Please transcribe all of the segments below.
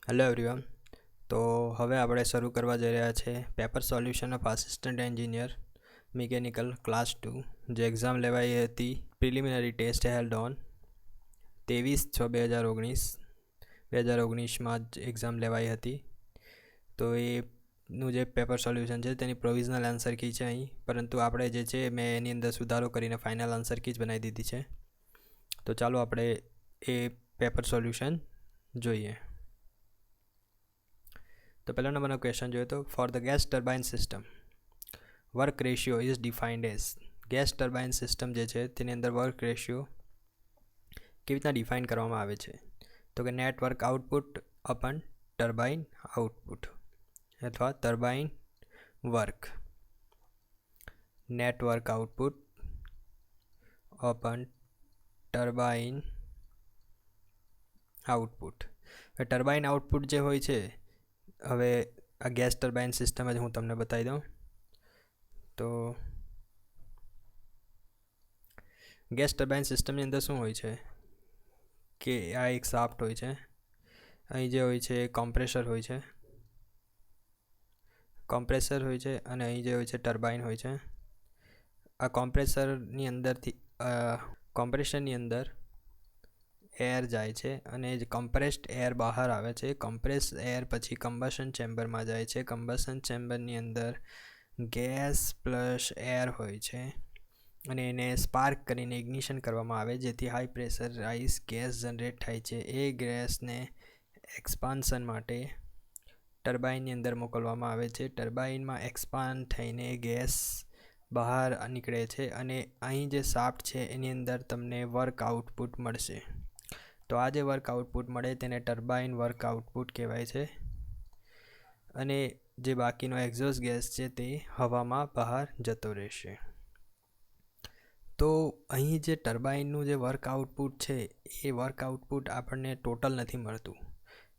Hello everyone. તો હવે આપણે શરૂ કરવા જઈ રહ્યા છે paper solution of assistant engineer mechanical class 2, જે એક્ઝામ લેવાઈ હતી. પ્રિલિમિનરી ટેસ્ટ હેલ્ડ ઓન 23/6/2019 જ એક્ઝામ લેવાઈ હતી. તો એનું જે પેપર સોલ્યુશન છે તેની પ્રોવિઝનલ આન્સર કી છે અહીં, પરંતુ આપણે જે છે મેં એની અંદર સુધારો કરીને ફાઇનલ આન્સર કી જ બનાવી દીધી છે. તો ચાલો આપણે એ પેપર સોલ્યુશન જોઈએ. તો પહેલા નંબરનો ક્વેશ્ચન જોઈએ તો for the gas turbine system work ratio is defined as. Gas turbine system જે છે તેની અંદર વર્ક રેશિયો કેવી રીતના ડિફાઇન કરવામાં આવે છે? તો કે net work output upon turbine output અથવા turbine work. Net work output upon turbine output. Turbine output જે હોય છે, હવે આ ગેસ ટર્બાઇન સિસ્ટમ જ હું તમને બતાવી દઉં. તો ગેસ ટર્બાઇન સિસ્ટમની અંદર શું હોય છે કે આ એક શાફ્ટ હોય છે, અહીં જે હોય છે કોમ્પ્રેસર હોય છે, અને અહીં જે હોય છે ટર્બાઇન હોય છે. આ કોમ્પ્રેસરની અંદર એર જાય છે અને જે કમ્પ્રેસ્ડ એર બહાર આવે છે. કમ્પ્રેસ્ડ એર પછી કમ્બશન ચેમ્બરમાં જાય છે. કમ્બશન ચેમ્બરની અંદર ગેસ પ્લસ એર હોય છે અને એને સ્પાર્ક કરીને ઇગ્નિશન કરવામાં આવે, જેથી હાઈ પ્રેશરાઇઝ ગેસ જનરેટ થાય છે. એ ગેસને એક્સપાન્શન માટે ટર્બાઇનની અંદર મોકલવામાં આવે છે. ટર્બાઇનમાં એક્સપાન્ડ થઈને ગેસ બહાર નીકળે છે અને અહીં જે શાફ્ટ છે એની અંદર તમને વર્ક આઉટપુટ મળશે. તો આ જે વર્ક આઉટપુટ મળે તેને ટર્બાઇન વર્ક આઉટપુટ કહેવાય છે, અને જે બાકીનો એક્ઝોસ્ટ ગેસ છે તે હવામાં બહાર જતો રહેશે. તો અહીં જે ટર્બાઇનનું જે વર્ક આઉટપુટ છે એ વર્ક આઉટપુટ આપણને ટોટલ નથી મળતું.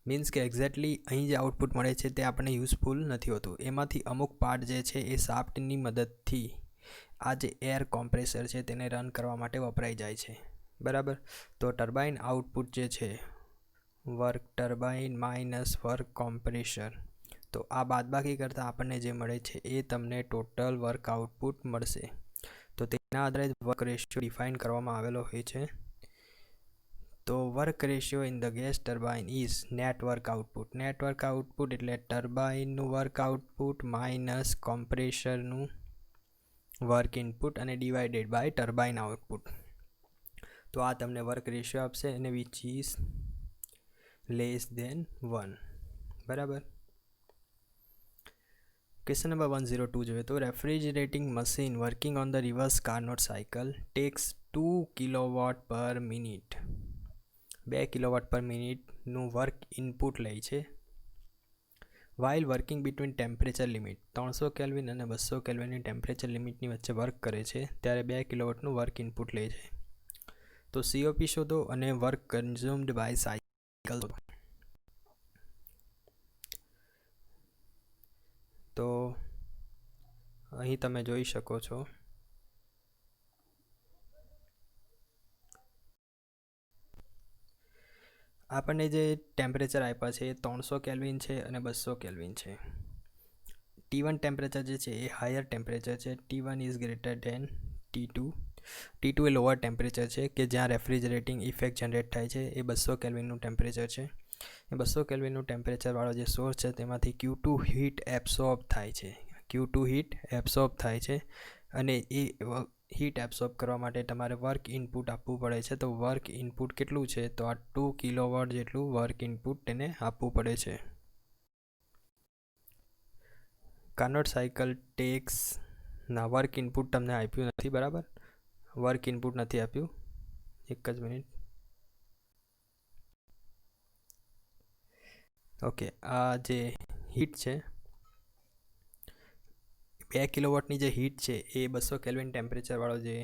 મીન્સ કે એક્ઝેક્ટલી અહીં જે આઉટપુટ મળે છે તે આપણને યુઝફુલ નથી હોતું. એમાંથી અમુક પાર્ટ જે છે એ શાફ્ટની મદદથી આ જે એર કોમ્પ્રેસર છે તેને રન કરવા માટે વપરાઈ જાય છે. બરાબર. તો ટર્બાઇન આઉટપુટ જે છે work turbine minus work compressor, તો આ બાદબાકી કરતાં આપણને જે મળે છે એ તમને ટોટલ વર્ક આઉટપુટ મળશે. તો તેના આધારે વર્ક રેશિયો ડિફાઇન કરવામાં આવેલો હોય છે. તો work ratio in the gas turbine is net work output. Net work output એટલે ટર્બાઇનનું વર્ક આઉટપુટ માઇનસ કોમ્પ્રેસરનું વર્ક ઇનપુટ અને ડિવાઇડેડ બાય ટર્બાઇન આઉટપુટ. તો આ તમને વર્ક રેશિયો આપશે અને વિચ ઇઝ લેસ દેન 1. બરાબર. ક્વેશ્ચન નંબર 102 જોઈએ તો refrigerating machine working on the reverse Carnot cycle tax 2 kilowatt પર મિનિટ. 2 કિલોવોટ પર મિનિટનું વર્ક ઇનપુટ લે છે. While working between temperature limit 300 kelvin અને 200 કેલ્વિનની ટેમ્પરેચર લિમિટની વચ્ચે વર્ક કરે છે, ત્યારે 2 કિલોવોટનું વર્ક ઇનપુટ લે છે. તો COP શોધો અને વર્ક કન્ઝ્યુમ્ડ બાય સાયકલ શોધો. તો અહીં તમે જોઈ શકો છો આપણને જે ટેમ્પરેચર આપ્યા છે એ 300 કેલ્વિન છે અને 200 કેલ્વિન છે. T1 ટેમ્પરેચર જે છે એ હાયર ટેમ્પરેચર છે. T1 is greater than T2. T2 એ લોઅર ટેમ્પરેચર છે કે જ્યાં રેફ્રિજરેટિંગ ઇફેક્ટ જનરેટ થાય છે. એ 200 કેલ્વિનનું ટેમ્પરેચર છે. એ 200 કેલ્વિનનું ટેમ્પરેચરવાળો જે સોર્સ છે તેમાંથી Q2 હીટ એબ્સોર્બ થાય છે. અને એ હીટ એબ્સોર્બ કરવા માટે તમારે વર્ક ઇનપુટ આપવું પડે છે. તો વર્ક ઇનપુટ કેટલું છે? તો આ 2 કિલોવોટ જેટલું વર્ક ઇનપુટ તેને આપવું પડે છે. કાર્નોટ સાયકલ ટેક્સ ના વર્ક ઇનપુટ તમને આપ્યું નથી. બરાબર, વર્ક ઇનપુટ નથી આપ્યું. એક જ મિનિટ. ઓકે, આ જે હીટ છે 2 કિલોવોટની જે હીટ છે એ 200 કેલ્વિન ટેમ્પરેચરવાળો જે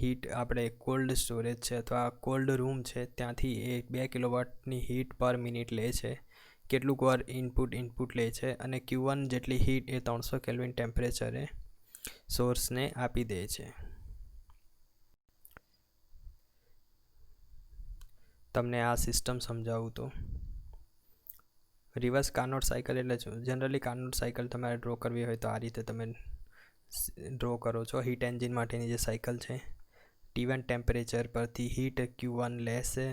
હીટ આપણે કોલ્ડ સ્ટોરેજ છે અથવા કોલ્ડ રૂમ છે ત્યાંથી એ 2 કિલોવોટની હીટ પર મિનિટ લે છે. કેટલુંક વાર ઇનપુટ લે છે અને Q1 જેટલી હીટ એ 300 કેલ્વિન ટેમ્પરેચરે સોર્સને આપી દે છે. તમને આ સિસ્ટમ સમજાવું તો રિવર્સ કાર્નોટ સાયકલ એટલે શું? જનરલી કાર્નોટ સાયકલ તમારે ડ્રો કરવી હોય તો આ રીતે તમે ડ્રો કરો છો. હીટ એન્જિન માટેની જે સાયકલ છે, T1 ટેમ્પરેચર પરથી હીટ Q1 લેશે,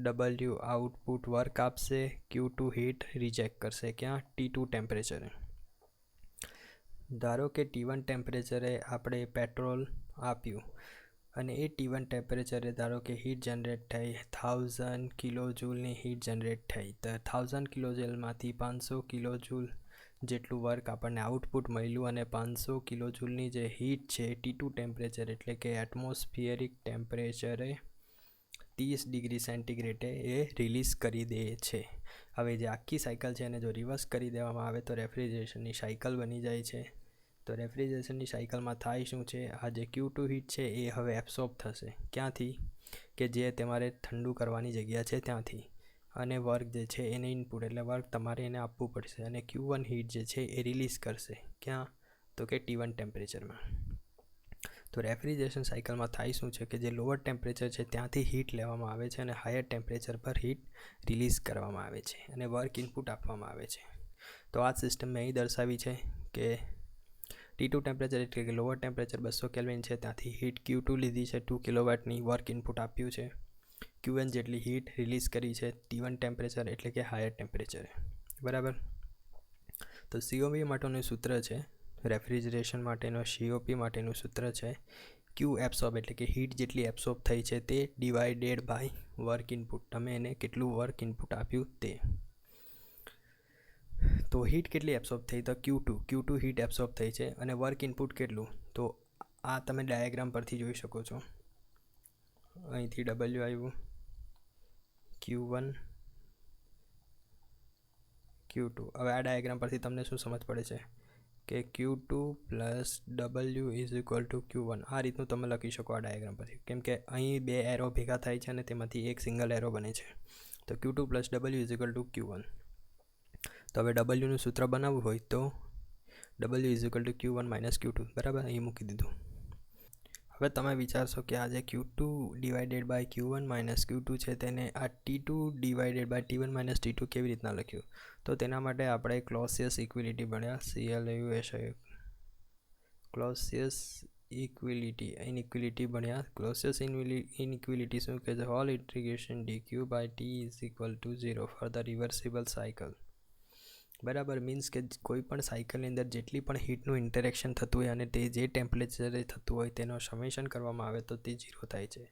W આઉટપુટ વર્ક આપશે, Q2 હીટ રિજેક્ટ કરશે ક્યાં? T2 ટેમ્પરેચરે. ધારો કે T1 ટેમ્પરેચરે આપણે પેટ્રોલ આપ્યું અને એ T1 ટેમ્પરેચરે ધારો કે હીટ જનરેટ થઈ 1000 કિલો જૂલની હીટ જનરેટ થઈ. તો 1000 કિલો જૂલમાંથી 500 કિલો જૂલ જેટલું વર્ક આપણને આઉટપુટ મળ્યું અને 500 કિલો જૂલની જે હીટ છે T2 ટેમ્પરેચર એટલે કે એટમોસ્ફિયરિક ટેમ્પરેચરે 30 ડિગ્રી સેન્ટીગ્રેડે એ રિલીઝ કરી દે છે. હવે જે આખી સાયકલ છે એને જો રિવર્સ કરી દેવામાં આવે તો રેફ્રિજરેશનની સાયકલ બની જાય છે. તો રેફ્રિજરેશનની સાયકલમાં થાય શું છે, આ જે Q2 હીટ છે એ હવે એબ્સોર્બ થશે ક્યાંથી? કે જે તમારે ઠંડુ કરવાની જગ્યા છે ત્યાંથી, અને વર્ક જે છે એને ઇનપુટ એટલે વર્ક તમારે એને આપવું પડશે અને Q1 હીટ જે છે એ રિલીઝ કરશે ક્યાં? તો કે T1 ટેમ્પરેચરમાં. તો રેફ્રિજરેશન સાયકલમાં થાય શું છે કે જે લોઅર ટેમ્પરેચર છે ત્યાંથી હીટ લેવામાં આવે છે અને હાયર ટેમ્પરેચર પર હીટ રિલીઝ કરવામાં આવે છે અને વર્ક ઇનપુટ આપવામાં આવે છે. તો આ સિસ્ટમ મેં અહીં દર્શાવી છે કે T2 ટેમ્પરેચર એટલે કે લોઅર ટેમ્પરેચર 200 કેલ્વિન છે, ત્યાંથી હીટ Q2 લીધી છે 2 કિલોવોટની, વર્ક ઇનપુટ આપ્યું છે, Q1 જેટલી હીટ રિલીઝ કરી છે T1 ટેમ્પરેચર એટલે કે હાયર ટેમ્પરેચરે. બરાબર. તો COP માટેનું સૂત્ર છે, રેફ્રિજરેશન માટેનો COP માટેનું સૂત્ર છે Q એબ્સોર્બ એટલે કે હીટ જેટલી એબ્સોર્બ થઈ છે તે ડિવાઇડેડ બાય વર્ક ઇનપુટ, તમે એને કેટલું વર્ક ઇનપુટ આપ્યું તે. તો હીટ કેટલી એબ્સોર્બ થઈ? તો Q2 હીટ એબ્સોર્બ થઈ છે અને વર્ક ઇનપુટ કેટલું? તો આ તમે ડાયાગ્રામ પરથી જોઈ શકો છો. અહીંથી W આવ્યું, Q1 Q2. હવે આ ડાયાગ્રામ પરથી તમને શું સમજ પડે છે કે Q2 plus W is equal to Q1. આ રીતનું તમે લખી શકો આ ડાયાગ્રામ પરથી, કેમ કે અહીં બે એરો ભેગા થાય છે અને તેમાંથી એક સિંગલ એરો બને છે. તો Q2 plus W is equal to Q1. તો હવે Wનું સૂત્ર બનાવવું હોય તો W is equal to Q1 minus Q2. બરાબર, અહીં મૂકી દીધું. હવે તમે વિચારશો કે આ જે Q2 divided by Q1 minus Q2 છે તેને આ T2 divided by T1 minus T2 કેવી રીતના લખ્યું? તો તેના માટે આપણે ક્લોસિયસ ઇક્વિલિટી ભણ્યા, ક્લોસિયસ ઇનઇક્વિલિટી ભણ્યા. ક્લોસિયસ ઇનઇક્વિલિટી શું કહે છે? Whole integration dq by t is equal to 0 for the reversible cycle. બરાબર, મીન્સ કે કોઈ પણ સાયકલની અંદર જેટલી પણ હીટનું ઇન્ટરેક્શન થતું હોય અને તે જે ટેમ્પરેચરે થતું હોય તેનો સમેશન કરવામાં આવે તો તે 0 થાય છે.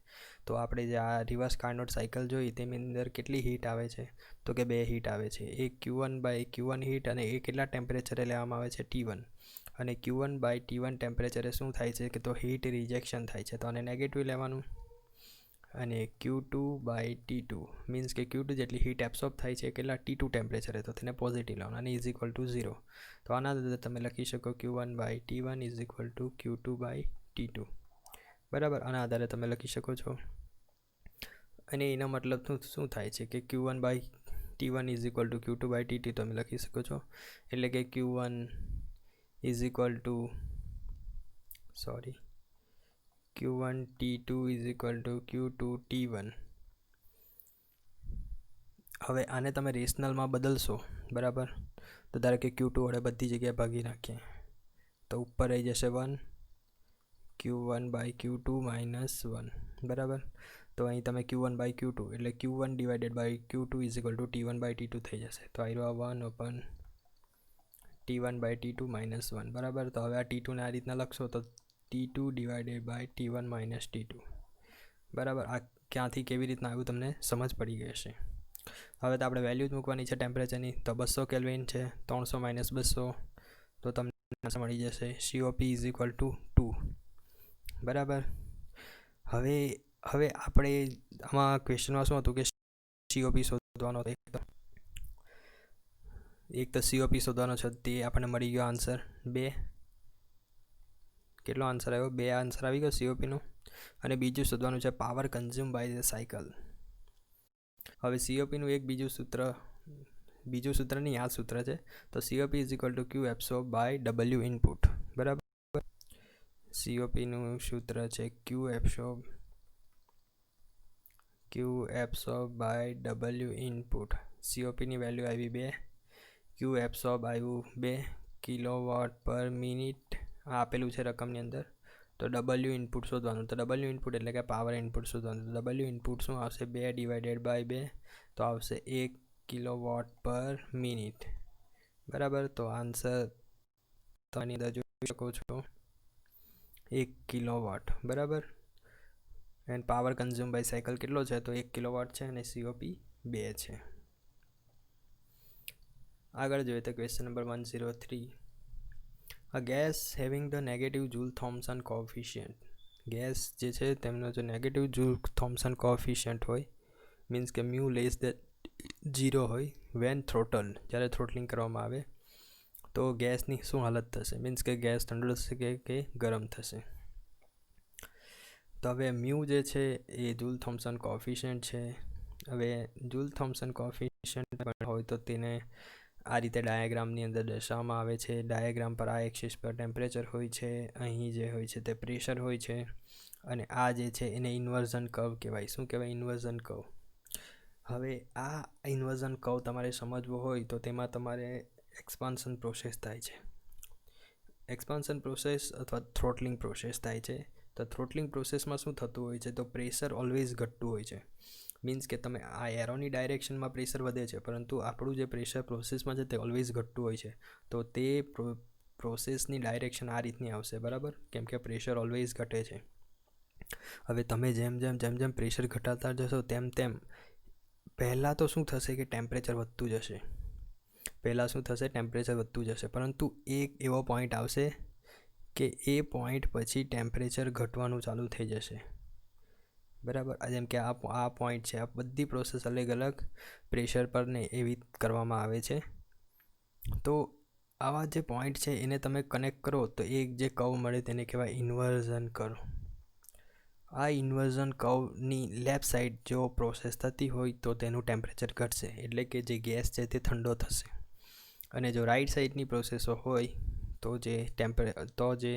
તો આપણે જે આ રિવર્સ કાર્નોટ સાયકલ જોઈ તેની અંદર કેટલી હીટ આવે છે? તો કે 2 હીટ આવે છે. એક Q1 બાય Q1 હીટ અને એ કેટલા ટેમ્પરેચરે લેવામાં આવે છે? T1. અને Q1 બાય T1 ટેમ્પરેચરે શું થાય છે કે તો હીટ રિજેક્શન થાય છે, તો આને નેગેટિવ લેવાનું. અને Q2 બાય T2 મીન્સ કે Q2 જેટલી હીટ એબ્સોર્બ થાય છે કેટલા? T2 ટેમ્પરેચરે, તો તેને પોઝિટિવ લેવાનું અને ઇઝ ઇક્વલ ટુ 0. તો આના અંદર તમે લખી શકો Q1 by T1 is equal to Q2 by T2. બરાબર, આના આધારે તમે લખી શકો છો. અને એનો મતલબ શું થાય છે કે Q1 by T1 is equal to Q2 by T2 તમે લખી શકો છો. એટલે કે Q1 is equal to Q1 T2 is equal to Q2 T1. હવે આને તમે રેશનલમાં બદલશો, બરાબર, તો ધારો કે Q2 વડે બધી જગ્યાએ ભાગી નાખીએ તો ઉપર રહી જશે 1, Q1 બાય Q2 માઇનસ 1. બરાબર, તો અહીં તમે Q1 બાય Q2 એટલે Q1 divided by Q2 is equal to T1 by T2 થઈ જશે. તો આ રહ્યો 1 અપન T1 બાય T2 માઇનસ 1. બરાબર, તો હવે આ T2ને આ રીતના લખશો તો T2 divided by T1 minus T2. બરાબર, આ ક્યાંથી કેવી રીતના આવ્યું તમને સમજ પડી ગઈ હશે. હવે તો આપણે વેલ્યુ જ મૂકવાની છે ટેમ્પરેચરની. તો 200 કેલ્વિન છે, 300 માઇનસ 200, તો તમને મળી જશે COP ઇઝ ઇક્વલ ટુ 2. બરાબર. હવે આપણે આમાં ક્વેશ્ચનમાં શું હતું કે COP શોધવાનો હતો. એક તો COP શોધવાનો છે, તે આપણને મળી ગયો આન્સર 2. કેટલો આન્સર આવ્યો? 2 આન્સર આવી ગયો COPનો. અને બીજું શોધવાનું છે power consume by the cycle. હવે COPનું એક બીજું સૂત્ર નહીં, આ સૂત્ર છે. તો COP is equal to Q absorb by W input. બરાબર, COPનું સૂત્ર છે Q absorb by W input. COPની વેલ્યુ આવી 2 ક્યુ એબ્સોર્બ આવ્યું 2 કિલોવોટ પર મિનિટ આપેલું છે રકમની અંદર. તો ડબલ્યુ ઇનપુટ શોધવાનું. તો ડબલ્યુ ઇનપુટ એટલે કે પાવર ઇનપુટ શોધવાનું. તો ડબલ્યુ ઇનપુટ શું આવશે? 2 ડિવાઇડેડ બાય 2 તો આવશે 1 કિલોવોટ પર મિનિટ. બરાબર. તો આન્સર તમે અંદર જોઈ શકો છો 1 કિલોવોટ. બરાબર. And power consume by cycle કેટલો છે? તો 1 કિલોવોટ છે અને COP 2 છે. આગળ જોઈએ તો question number 103. A gas having the negative Joule-Thomson coefficient. Gas જે છે તેમનો જો નેગેટિવ Joule-Thomson coefficient હોય મીન્સ કે મ્યુ લેસ દેન 0 હોય વેન થ્રોટલ, જ્યારે થ્રોટલિંગ કરવામાં આવે તો ગેસની શું હાલત થશે? મીન્સ કે ગેસ ઠંડો થશે કે ગરમ થશે? તો હવે મ્યુ જે છે એ Joule-Thomson coefficient છે. હવે Joule-Thomson coefficient હોય તો તેને આ રીતે ડાયાગ્રામની અંદર દર્શાવવામાં આવે છે. ડાયાગ્રામ પર આ એક્સિસ પર ટેમ્પરેચર હોય છે, અહીં જે હોય છે તે પ્રેશર હોય છે, અને આ જે છે એને ઇન્વર્ઝન કર્વ કહેવાય. શું કહેવાય? Inversion curve. હવે આ ઇન્વર્ઝન કર્વ તમારે સમજવો હોય તો તેમાં તમારે એક્સપાન્શન પ્રોસેસ થાય છે. એક્સપાન્શન પ્રોસેસ અથવા થ્રોટલિંગ પ્રોસેસ થાય છે. તો થ્રોટલિંગ પ્રોસેસમાં શું થતું હોય છે? તો પ્રેશર ઓલવેઝ ઘટતું હોય છે. મીન્સ કે તમે આ એરોની ડાયરેક્શનમાં પ્રેશર વધે છે, પરંતુ આપણું જે પ્રેશર પ્રોસેસમાં છે તે ઓલવેઝ ઘટતું હોય છે. તો તે પ્રોસેસની ડાયરેક્શન આ રીતની આવશે. બરાબર. કેમ કે પ્રેશર ઓલવેઝ ઘટે છે. હવે તમે જેમ પ્રેશર ઘટાડતા જશો તેમ પહેલાં તો શું થશે કે ટેમ્પરેચર વધતું જશે. પરંતુ એક એવો પોઈન્ટ આવશે કે એ પોઈન્ટ પછી ટેમ્પરેચર ઘટવાનું ચાલુ થઈ જશે. બરાબર. જેમ કે આ પોઈન્ટ છે. આ બધી પ્રોસેસ અલગ અલગ પ્રેશર પર ને એવી કરવામાં આવે છે. તો આવા જે પોઈન્ટ છે એને તમે કનેક્ટ કરો તો એક જે કર્વ મળે તેને કહેવાય ઇન્વર્ઝન કર્વ. આ ઇન્વર્ઝન કર્વની લેફ્ટ સાઈડ જો પ્રોસેસ થતી હોય તો તેનું ટેમ્પરેચર ઘટશે, એટલે કે જે ગેસ છે તે ઠંડો થશે. અને જો રાઈટ સાઈડની પ્રોસેસો હોય તો જે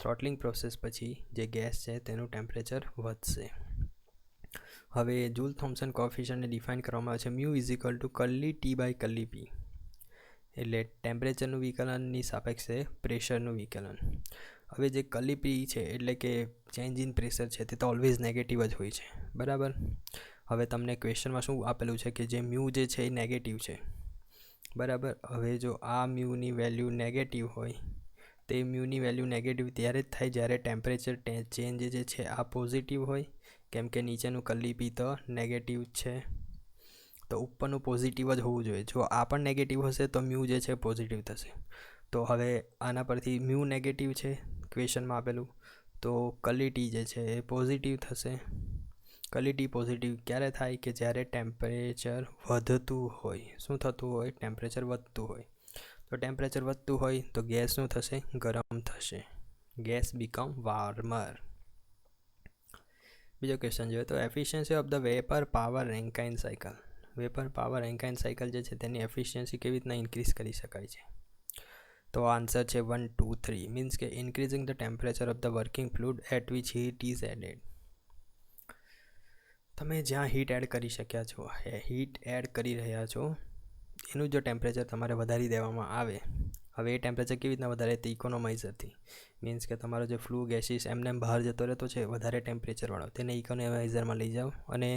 થ્રોટલિંગ પ્રોસેસ પછી જે ગેસ છે તેનું ટેમ્પરેચર વધશે. હવે Joule-Thomson કોએફિશિયન્ટને ડિફાઇન કરવામાં આવે છે mu is equal to curly T by curly P, એટલે ટેમ્પરેચરનું વિકલનની સાપેક્ષે પ્રેશરનું વિકલન. હવે જે કર્લી પી છે એટલે કે ચેન્જ ઇન પ્રેશર છે તે તો ઓલવેઝ નેગેટિવ જ હોય છે. બરાબર. હવે તમને ક્વેશ્ચનમાં શું આપેલું છે કે જે મ્યુ જે છે એ નેગેટિવ છે. બરાબર. હવે જો આ મ્યુની વેલ્યુ નેગેટિવ હોય તે મ્યુની વેલ્યુ નેગેટિવ ત્યારે જ થાય જ્યારે ટેમ્પરેચર ચેન્જ જે છે આ પોઝિટિવ હોય. કેમ કે નીચેનું કર્લી પી તો નેગેટિવ છે, તો ઉપરનું પોઝિટિવ જ હોવું જોઈએ. જો આ પણ નેગેટિવ હશે તો મ્યુ જે છે પોઝિટિવ થશે. તો હવે આના પરથી મ્યુ નેગેટિવ છે ક્વેશ્ચનમાં આપેલું, તો કર્લી ટી જે છે એ પોઝિટિવ થશે. કર્લી ટી પોઝિટિવ ક્યારે થાય? કે જ્યારે ટેમ્પરેચર વધતું હોય. શું થતું હોય? ટેમ્પરેચર વધતું હોય. તો ટેમ્પરેચર વધતું હોય તો ગેસ શું થશે? ગરમ થશે. Gas become warmer. બીજો ક્વેશ્ચન જોઈએ તો efficiency of the vapour power Rankine cycle. Vapour power Rankine cycle જે છે તેની એફિશિયન્સી કેવી રીતના ઇન્ક્રીઝ કરી શકાય છે? તો આન્સર છે 1, 2, 3. મીન્સ કે increasing the temperature of the working fluid at which heat is added. તમે જ્યાં હીટ એડ કરી રહ્યા છો એનું જો ટેમ્પરેચર તમારે વધારી દેવામાં આવે. હવે એ ટેમ્પરેચર કેવી રીતના વધારે? તે ઇકોનોમાઇઝરથી. મીન્સ કે તમારો જે ફ્લુ ગેસીસ એમને બહાર જતો રહેતો છે વધારે ટેમ્પરેચરવાળો, તેને ઇકોનોમાઇઝરમાં લઈ જાઓ અને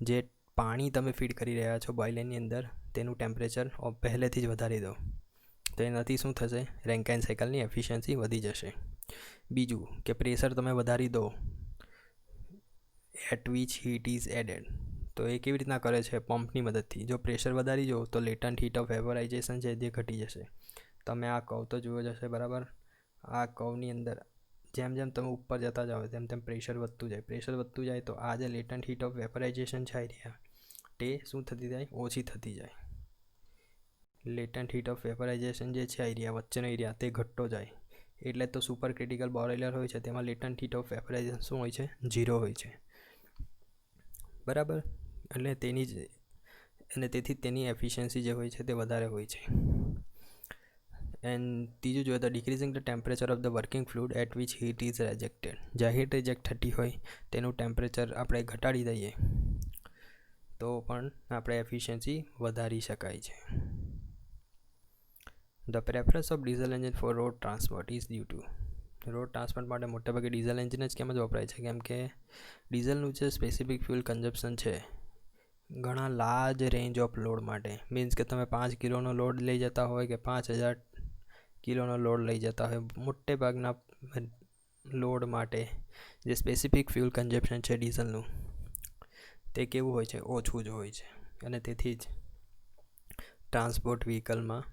જે પાણી તમે ફીડ કરી રહ્યા છો બોઇલરની અંદર તેનું ટેમ્પરેચર પહેલેથી જ વધારી દો. તો એનાથી શું થશે? રેન્કાઇન સાયકલની એફિશિયન્સી વધી જશે. બીજું કે પ્રેશર તમે વધારી દો at which heat is added. તો એ કેવી રીતના કરે છે? પંપની મદદથી. જો પ્રેશર વધારી દો તો લેટન્ટ હીટ ઓફ વેપરાઇઝેશન છે તે ઘટી જશે. તમે આ કર્વ તો જુઓ જશે. બરાબર. આ કર્વની અંદર જેમ તમે ઉપર જતા જાઓ તેમ પ્રેશર વધતું જાય તો આ જે લેટન્ટ હીટ ઓફ વેપરાઇઝેશન છે તે શું થતી જાય? ઓછી થતી જાય. લેટન્ટ હીટ ઓફ વેપરાઇઝેશન જે છે વચ્ચેનો એરિયા તે ઘટતો જાય. એટલે તો સુપર ક્રિટિકલ બોઇલર હોય છે તેમાં લેટન્ટ હીટ ઓફ વેપરાઇઝેશન શું હોય છે? 0 હોય છે. બરાબર. તેથી તેની એફિશિયન્સી જે હોય છે તે વધારે હોય છે. એન્ડ ત્રીજું જોઈએ તો decreasing the temperature of the working fluid at which heat is rejected. જ્યાં હીટ રિજેક્ટ થતી હોય તેનું ટેમ્પરેચર આપણે ઘટાડી દઈએ તો પણ આપણે એફિશિયન્સી વધારી શકાય છે. The preference of diesel engine for road transport is due to road transport માટે મોટાભાગે ડીઝલ એન્જિન જ કેમ જ વપરાય છે, કેમ કે ડીઝલનું જે સ્પેસિફિક ફ્યુલ કન્ઝપ્શન છે ઘણા લાર્જ રેન્જ ઓફ લોડ માટે, મીન્સ કે તમે 5 કિલોનો લોડ લઈ જતા હોય કે 5000 કિલોનો લોડ લઈ જતા હોય, મોટે ભાગના લોડ માટે જે સ્પેસિફિક ફ્યુલ કન્ઝપ્શન છે ડીઝલનું તે કેવું હોય છે, ઓછું જ હોય છે. અને તેથી જ ટ્રાન્સપોર્ટ વ્હીકલમાં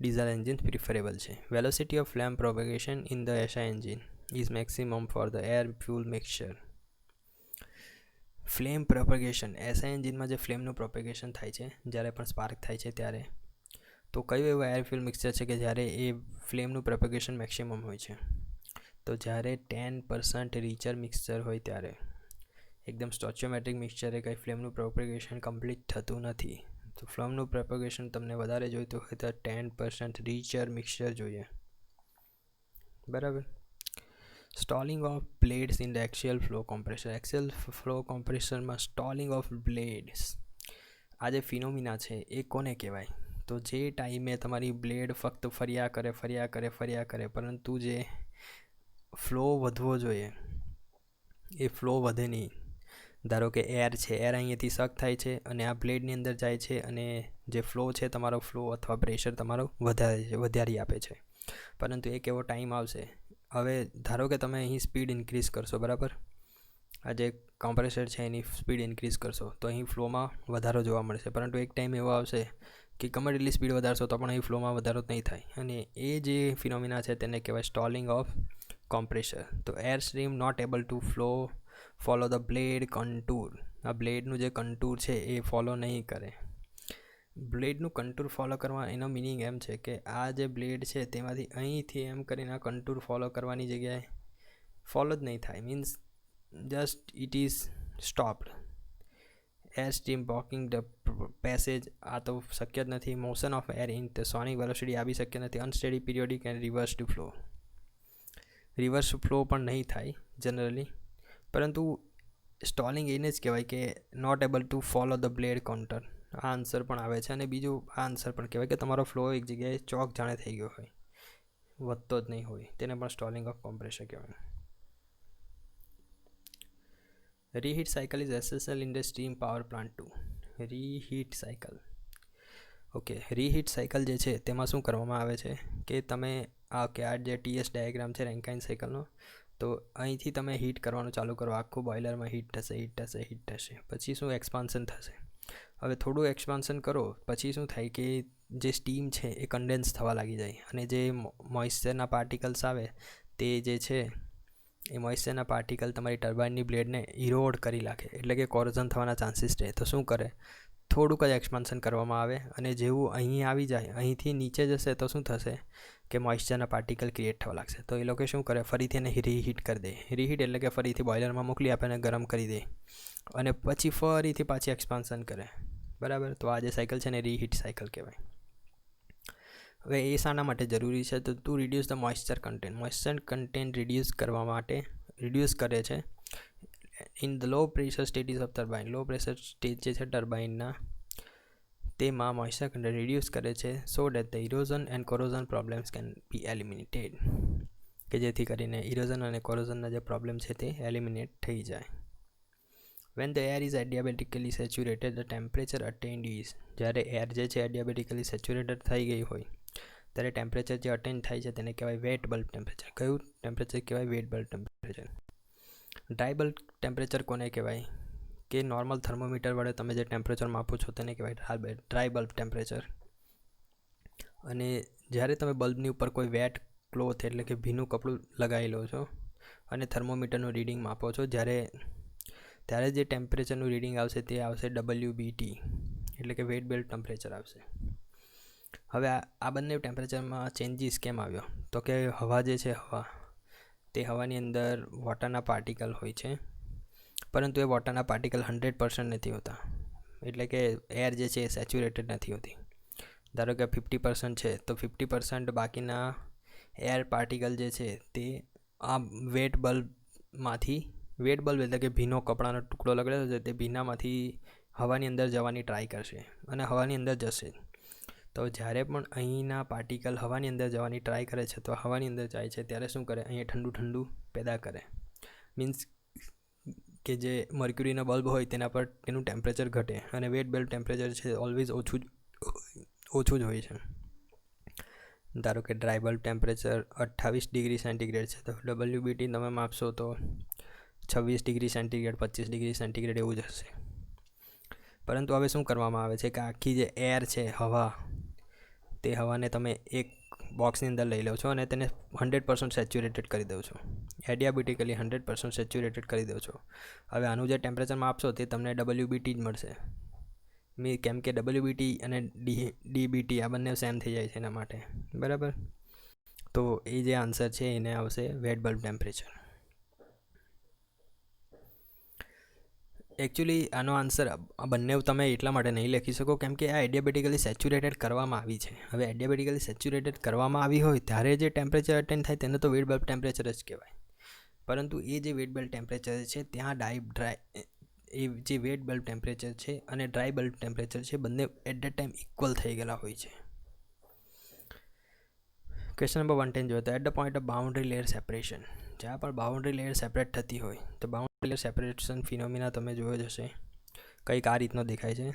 ડીઝલ એન્જિન પ્રિફરેબલ છે. Velocity of flame propagation in the SI engine is maximum for the air fuel mixture. Flame propagation, SI એન્જિનમાં જે ફ્લેમનું પ્રોપેગેશન થાય છે જ્યારે પણ સ્પાર્ક થાય છે ત્યારે, તો કયું એવું એર ફ્યુલ મિક્સચર છે કે જ્યારે એ ફ્લેમનું પ્રોપેગેશન મેક્સિમમ હોય છે? તો જ્યારે 10% રીચર મિક્સચર હોય ત્યારે. એકદમ સ્ટોચિયોમેટ્રિક મિક્સચરે કંઈ ફ્લેમનું પ્રોપેગેશન કમ્પ્લીટ થતું નથી. તો ફ્લેમનું પ્રોપેગેશન તમને વધારે જોઈતું હોય તો 10% રીચર મિક્સચર જોઈએ, બરાબર. Stalling of blades in the axial flow compressor. Axial flow કોમ્પ્રેસરમાં સ્ટોલિંગ ઓફ બ્લેડ્સ, આ જે ફિનોમિના છે એ કોને કહેવાય? તો જે ટાઈમે તમારી બ્લેડ ફક્ત ફર્યા કરે પરંતુ જે ફ્લો વધવો જોઈએ એ ફ્લો વધે નહીં. ધારો કે એર છે, એર અહીંયાથી સક થાય છે અને આ બ્લેડની અંદર જાય છે અને જે ફ્લો છે તમારો ફ્લો અથવા પ્રેશર તમારો વધારી આપે છે. પરંતુ એક એવો ટાઈમ આવશે, હવે ધારો કે તમે અહીં સ્પીડ ઇન્ક્રીઝ કરશો, બરાબર, આ જે કોમ્પ્રેસર છે એની સ્પીડ ઇન્ક્રીઝ કરશો તો અહીં ફ્લોમાં વધારો જોવા મળશે. પરંતુ એક ટાઈમ એવો આવશે કે ગમે એટલી સ્પીડ વધારશો તો પણ અહીં ફ્લોમાં વધારો નહીં થાય, અને એ જે ફિનોમિના છે તેને કહેવાય સ્ટોલિંગ ઓફ કોમ્પ્રેસર. તો air stream not able to follow the blade contour. આ બ્લેડનું જે કન્ટૂર છે એ ફોલો નહીં કરે. બ્લેડનું કન્ટૂર ફોલો કરવા એનો મિનિંગ એમ છે કે આ જે બ્લેડ છે તેમાંથી અહીંથી એમ કરીને આ કન્ટૂર ફોલો કરવાની જગ્યાએ ફોલો જ નહીં થાય, means just it is stopped. Air stream blocking the passage, આ તો શક્ય જ નથી. Motion of air in the sonic velocity, આ બી શક્ય નથી. Unsteady periodic and reverse to flow, reverse flow પણ નહીં થાય જનરલી. પરંતુ સ્ટોલિંગ એને જ કહેવાય કે not able to follow the blade counter. આ આન્સર પણ આવે છે. અને બીજું આ આન્સર પણ કહેવાય કે તમારો ફ્લો એક જગ્યાએ ચોક જાણે થઈ ગયો હોય, વધતો જ નહીં હોય, તેને પણ સ્ટોલિંગ ઓફ કોમ્પ્રેસર કહેવાય. Reheat cycle is essential in the steam power plant to. Reheat cycle, okay. Reheat cycle જે છે તેમાં શું કરવામાં આવે છે કે તમે આ જે ટીએસ ડાયાગ્રામ છે રેન્કાઇન સાયકલનો, તો અહીંથી તમે હીટ કરવાનું ચાલુ કરો, આખું બોઇલરમાં હીટ થશે. પછી શું એક્સપાન્શન થશે. હવે થોડું એક્સપાન્શન કરો પછી શું થાય કે જે સ્ટીમ છે એ કન્ડેન્સ થવા લાગી જાય, અને જે મોઇશ્ચરના પાર્ટિકલ્સ આવે તે જે છે એ મોઇશ્ચરના પાર્ટિકલ તમારી ટર્બાઇનની બ્લેડને ઇરોડ કરી નાખે, એટલે કે કોરોઝન થવાના ચાન્સીસ રહે. તો શું કરે, થોડુંક જ એક્સપાન્શન કરવામાં આવે, અને જેવું અહીં આવી જાય, અહીંથી નીચે જશે તો શું થશે કે મોઇશ્ચરના પાર્ટિકલ ક્રિએટ થવા લાગશે. તો એ લોકો શું કરે, ફરીથી એને રીહીટ કરી દે. રીહીટ એટલે કે ફરીથી બોઇલરમાં મોકલી આપે અને ગરમ કરી દે, અને પછી ફરીથી પાછી એક્સપાન્શન કરે, બરાબર. તો આ જે સાયકલ છે ને રીહીટ સાયકલ કહેવાય. હવે એ શાના માટે જરૂરી છે? તો to reduce the moisture content. Moisture content reduce કરવા માટે રિડ્યુસ કરે છે in the low pressure stages of turbine. Low pressure stage જે છે ટર્બાઇનના, તેમાં મોઇશ્ચર કન્ટેન્ટ રિડ્યુસ કરે છે so that the erosion and corrosion problems can be eliminated, કે જેથી કરીને ઇરોઝન અને કોરોઝનના જે પ્રોબ્લેમ છે તે એલિમિનેટ થઈ જાય. When the air is adiabatically saturated the temperature attained is. જ્યારે એર જે છે એડિયાબેટિકલી સેચ્યુરેટેડ થઈ ગઈ હોય ત્યારે ટેમ્પરેચર જે અટેન્ડ થાય છે તેને કહેવાય વેટ બલ્બ ટેમ્પરેચર. કયું ટેમ્પરેચર કહેવાય? Wet bulb temperature. Dry bulb temperature કોને કહેવાય? કે નોર્મલ થર્મોમીટર વડે તમે જે ટેમ્પરેચર માપો છો તેને કહેવાય ડ્રાય બલ્બ ટેમ્પરેચર. અને જ્યારે તમે બલ્બની ઉપર કોઈ વેટ ક્લોથ એટલે કે ભીનું કપડું લગાવી લો છો અને થર્મોમીટરનું રીડિંગ માપો છો, ત્યારે જે ટેમ્પરેચરનું રીડિંગ આવશે તે આવશે WBT, એટલે કે વેટ બલ્બ ટેમ્પરેચર આવશે. હવે આ બંને ટેમ્પરેચરમાં ચેન્જીસ કેમ આવ્યો? તો કે હવા જે છે, તે હવાની અંદર વોટરના પાર્ટિકલ હોય છે, પરંતુ એ વોટરના પાર્ટિકલ 100% નથી હોતા, એટલે કે એર જે છે એ સેચ્યુરેટેડ નથી હોતી. ધારો કે 50% છે તો 50% બાકીના એર પાર્ટિકલ જે છે તે આ વેટ બલ્બ એટલે કે ભીનો કપડાનો ટુકડો લગાડેલો છે તે ભીનામાંથી હવાની અંદર જવાની ટ્રાય કરશે અને હવાની અંદર જશે. તો જ્યારે પણ અહીંના પાર્ટિકલ હવાની અંદર જવાની ટ્રાય કરે છે તો હવાની અંદર જાય છે ત્યારે શું કરે, અહીંયા ઠંડુ પેદા કરે. મીન્સ કે જે મર્ક્યુરીનો બલ્બ હોય તેના પર તેનું ટેમ્પરેચર ઘટે અને વેટ બલ્બ ટેમ્પરેચર છે ઓલવેઝ ઓછું જ હોય છે. ધારો કે dry bulb temperature 28 degree centigrade છે તો WBT તમે માપશો તો 26 ડિગ્રી સેન્ટીગ્રેડ 25 ડિગ્રી સેન્ટીગ્રેડ એવું જ હશે. પરંતુ હવે શું કરવામાં આવે છે કે આખી જે એર છે, હવા, તે હવાને તમે એક બોક્સની અંદર લઈ લો છો અને તેને 100% સેચ્યુરેટેડ કરી દો છો. એડિયાબેટિકલી 100% સેચ્યુરેટેડ કરી દો છો. હવે આનું જે ટેમ્પરેચર માપશો તે તમને WBT જ મળશે. કેમ કે WBT અને DBT આ બંને સેમ થઈ જાય છે એના માટે, બરાબર. તો એ જે આન્સર છે એને આવશે વેટ બલ્બ ટેમ્પરેચર. એકચ્યુઅલી આનો આન્સર બંને તમે એટલા માટે નહીં લખી શકો કેમ કે આ એડિયાબેટિકલી સેચ્યુરેટેડ કરવામાં આવી છે. હવે એડિયાબેટિકલી સેચ્યુરેટેડ કરવામાં આવી હોય ત્યારે જે ટેમ્પરેચર અટેન થાય તેને તો વેટ બલ્બ ટેમ્પરેચર જ કહેવાય. પરંતુ એ જે વેટ બલ્બ ટેમ્પરેચર છે ત્યાં એ જે વેટ બલ્બ ટેમ્પરેચર છે અને ડ્રાય બલ્બ ટેમ્પરેચર છે બંને એટ ધ ટાઈમ ઇક્વલ થઈ ગયેલા હોય છે. ક્વેશ્ચન નંબર 110 જોઈએ તો at the point of boundary layer separation, જ્યાં પણ બાઉન્ડ્રી લેયર સેપરેટ થતી હોય તો બાઉન્ડ્રી લેયર સેપરેશન ફિનોમિના તમે જોયો જ હશે. કંઈક આ રીતનો દેખાય છે.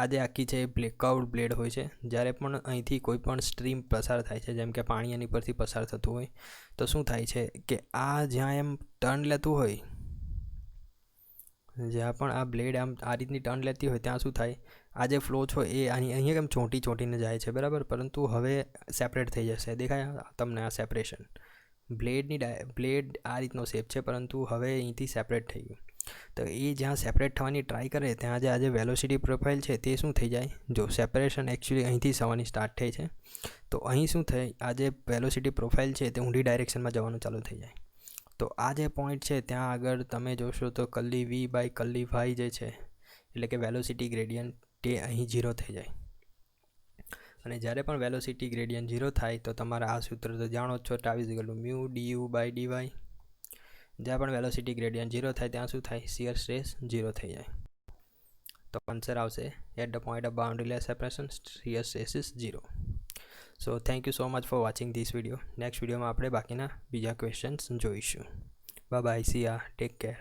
આ જે આખી છે એ કર્વડ બ્લેડ હોય છે. જ્યારે પણ અહીંથી કોઈ પણ સ્ટ્રીમ પસાર થાય છે, જેમ કે પાણી એની પરથી પસાર થતું હોય તો શું થાય છે કે આ જ્યાં એમ ટર્ન લેતું હોય, જ્યાં પણ આ બ્લેડ આમ આ રીતની ટર્ન લેતી હોય ત્યાં શું થાય, આ જે ફ્લો છે એ અહીંયા કેમ ચોંટીને જાય છે, બરાબર. પરંતુ હવે સેપરેટ થઈ જશે. દેખાય તમને આ સેપરેશન? બ્લેડ આ રીતનો શેપ છે પરંતુ હવે અહીંથી સેપરેટ થઈ ગયું. તો એ જ્યાં સેપરેટ થવાની ટ્રાય કરે ત્યાં જે આજે વેલોસિટી પ્રોફાઇલ છે તે શું થઈ જાય, જો સેપરેશન એકચ્યુઅલી અહીંથી થવાની સ્ટાર્ટ થઈ છે તો અહીં શું થાય, આ જે વેલોસિટી પ્રોફાઇલ છે તે ઊંધી ડાયરેક્શનમાં જવાનું ચાલુ થઈ જાય. તો આ જે પોઈન્ટ છે ત્યાં આગળ તમે જોશો તો curly V by curly Y જે છે એટલે કે વેલોસિટી ગ્રેડિયન્ટ તે અહીં 0 થઈ જાય. અને જ્યારે પણ વેલોસિટી ગ્રેડિયન્ટ 0 થાય તો તમારા આ સૂત્ર તો જાણો જ છો, μ du બાય dy. જ્યાં પણ વેલોસિટી ગ્રેડિયન્ટ 0 થાય ત્યાં શું થાય, શિયર સ્ટ્રેસ 0 થઈ જાય. તો આન્સર આવશે at the point of boundary layer separation shear stress is 0. So thank you so much for watching this video. Next વિડીયોમાં આપણે બાકીના બીજા ક્વેશ્ચન્સ જોઈશું. Bye bye, see ya, take care.